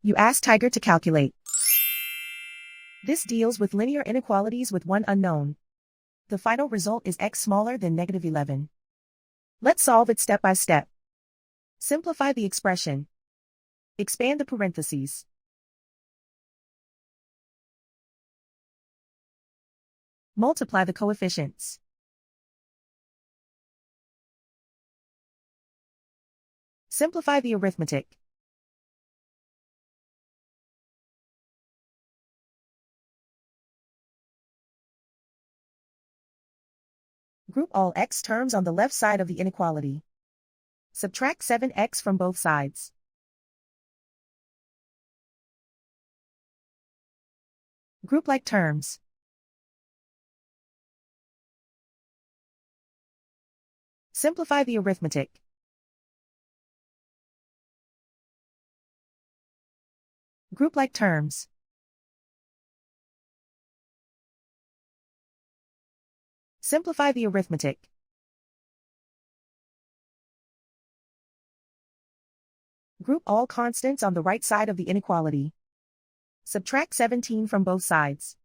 You ask Tiger to calculate. This deals with linear inequalities with one unknown. The final result is x smaller than -11. Let's solve it step by step. Simplify the expression. Expand the parentheses. Multiply the coefficients. Simplify the arithmetic. Group all x terms on the left side of the inequality. Subtract 7x from both sides. Group like terms. Simplify the arithmetic. Group like terms. Simplify the arithmetic. Group all constants on the right side of the inequality. Subtract 17 from both sides.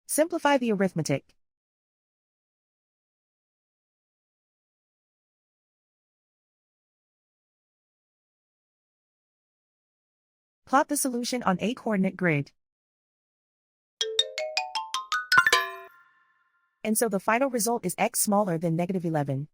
Simplify the arithmetic. Plot the solution on a coordinate grid. And so the final result is x smaller than -11.